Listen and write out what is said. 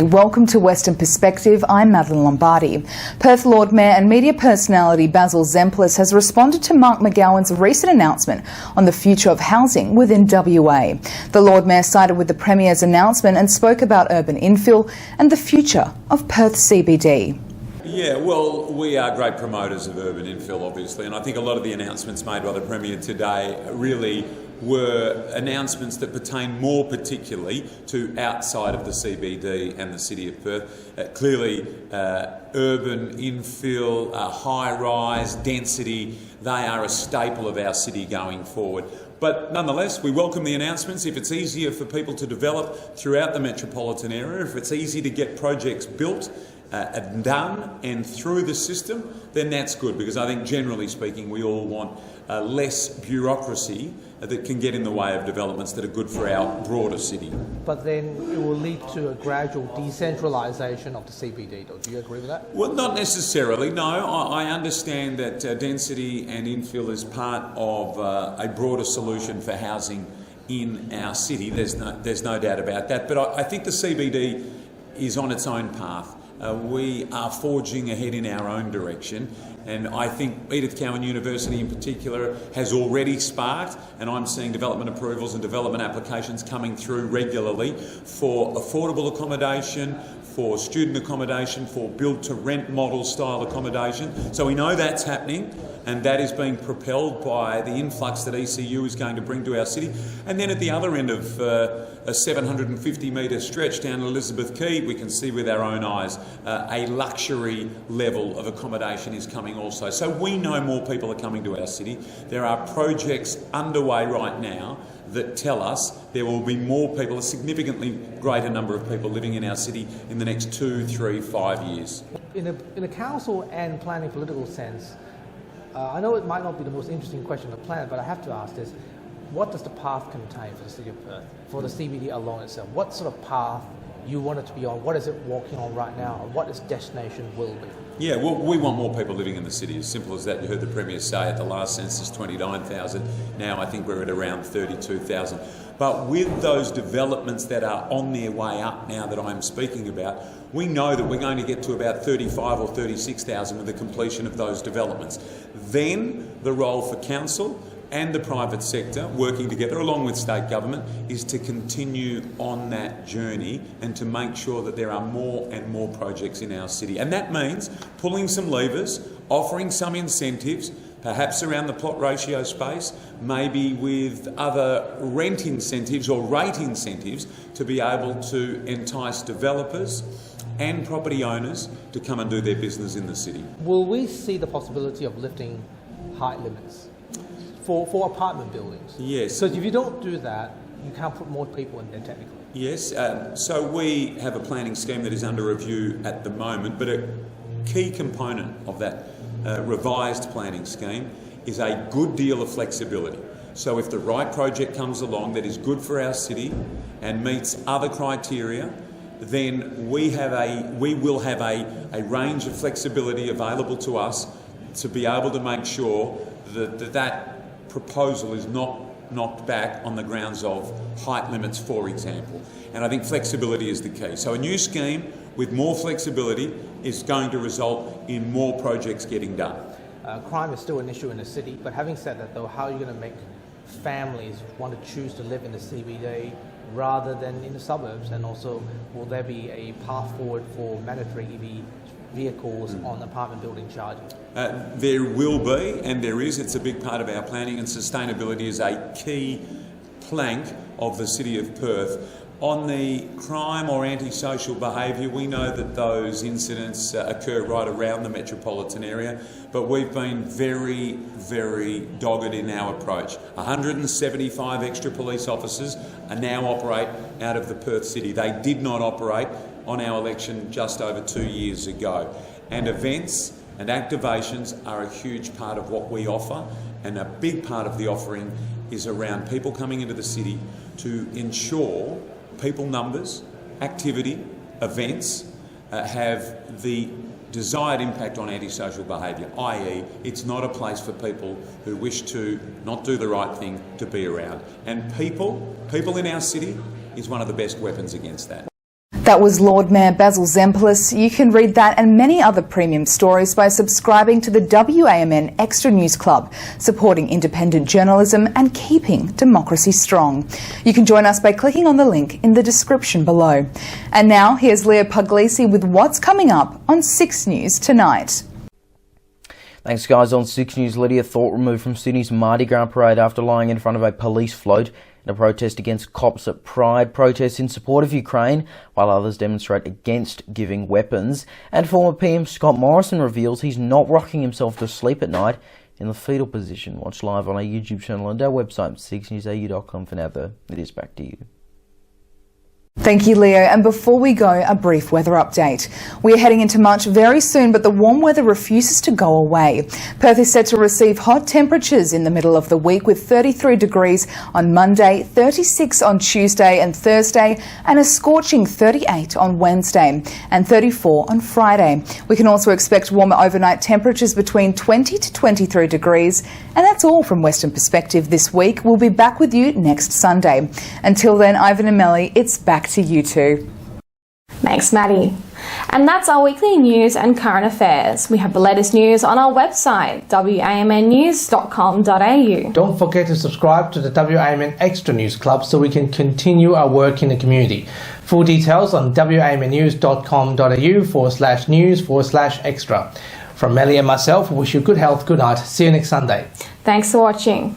Welcome to Western Perspective. I'm Madeline Lombardi. Perth Lord Mayor and media personality Basil Zemplis has responded to Mark McGowan's recent announcement on the future of housing within WA. The Lord Mayor sided with the Premier's announcement and spoke about urban infill and the future of Perth CBD. Yeah, well, we are great promoters of urban infill, obviously, and I think a lot of the announcements made by the Premier today really were announcements that pertain more particularly to outside of the CBD and the City of Perth. Clearly, urban infill, high-rise, density, they are a staple of our city going forward. But nonetheless, we welcome the announcements. If it's easier for people to develop throughout the metropolitan area, if it's easy to get projects built, done and through the system, then that's good, because I think generally speaking we all want less bureaucracy that can get in the way of developments that are good for our broader city. But then it will lead to a gradual decentralisation of the CBD, do you agree with that? Well, not necessarily, no. I understand that density and infill is part of a broader solution for housing in our city. There's no doubt about that. But I think the CBD is on its own path. We are forging ahead in our own direction, and I think Edith Cowan University in particular has already sparked, and I'm seeing development approvals and development applications coming through regularly for affordable accommodation, for student accommodation, for build-to-rent model style accommodation. So we know that's happening, and that is being propelled by the influx that ECU is going to bring to our city. And then at the other end of a 750 metre stretch down Elizabeth Quay, we can see with our own eyes a luxury level of accommodation is coming also. So we know more people are coming to our city. There are projects underway right now that tell us there will be more people, a significantly greater number of people living in our city in the next 2, 3, 5 years. In a council and planning political sense, I know it might not be the most interesting question to plan, but I have to ask this. What does the path contain for the City of Perth, for the CBD alone itself? What sort of path you want it to be on? What is it walking on right now? And what its destination will be? Yeah, well, we want more people living in the city, as simple as that. You heard the Premier say at the last census 29,000. Now I think we're at around 32,000. But with those developments that are on their way up now that I'm speaking about, we know that we're going to get to about 35 or 36,000 with the completion of those developments. Then the role for council and the private sector working together along with state government is to continue on that journey and to make sure that there are more and more projects in our city. And that means pulling some levers, offering some incentives, perhaps around the plot ratio space, maybe with other rent incentives or rate incentives to be able to entice developers and property owners to come and do their business in the city. Will we see the possibility of lifting height limits for apartment buildings? Yes. Because if you don't do that, you can't put more people in there technically. Yes, so we have a planning scheme that is under review at the moment, but a key component of that revised planning scheme is a good deal of flexibility. So if the right project comes along that is good for our city and meets other criteria, then we will have a range of flexibility available to us to be able to make sure that proposal is not knocked back on the grounds of height limits, for example. And I think flexibility is the key. So a new scheme with more flexibility is going to result in more projects getting done. Crime is still an issue in the city, but having said that though, how are you going to make families want to choose to live in the CBD rather than in the suburbs? And also, will there be a path forward for mandatory EV vehicles on apartment building charging? There will be, and there is. It's a big part of our planning, and sustainability is a key plank of the City of Perth. On the crime or antisocial behaviour, we know that those incidents occur right around the metropolitan area, but we've been very, very dogged in our approach. 175 extra police officers now operate out of the Perth City. They did not operate on our election just over 2 years ago. And events and activations are a huge part of what we offer, and a big part of the offering is around people coming into the city to ensure people numbers, activity, events have the desired impact on antisocial behaviour, i.e. it's not a place for people who wish to not do the right thing to be around. And people in our city is one of the best weapons against that. That was Lord Mayor Basil Zempilas. You can read that and many other premium stories by subscribing to the WAMN Extra News Club, supporting independent journalism and keeping democracy strong. You can join us by clicking on the link in the description below. And now here's Leah Puglisi with what's coming up on 6 News tonight. Thanks guys. On 6 News, Lydia Thorpe removed from Sydney's Mardi Gras parade after lying in front of a police float in a protest against cops at Pride, protests in support of Ukraine, while others demonstrate against giving weapons. And former PM Scott Morrison reveals he's not rocking himself to sleep at night in the fetal position. Watch live on our YouTube channel and our website, 6newsau.com. For now though, it is back to you. Thank you, Leo. And before we go, a brief weather update. We are heading into March very soon, but the warm weather refuses to go away. Perth is set to receive hot temperatures in the middle of the week with 33 degrees on Monday, 36 on Tuesday and Thursday, and a scorching 38 on Wednesday and 34 on Friday. We can also expect warmer overnight temperatures between 20 to 23 degrees. And that's all from Western Perspective this week. We'll be back with you next Sunday. Until then, Ivan and Melly, it's back to you two. Thanks, Maddie. And that's our weekly news and current affairs. We have the latest news on our website, wamnnews.com.au. Don't forget to subscribe to the WAMN Extra News Club so we can continue our work in the community. Full details on wamnnews.com.au/news/extra. From Melly and myself, we wish you good health, good night. See you next Sunday. Thanks for watching.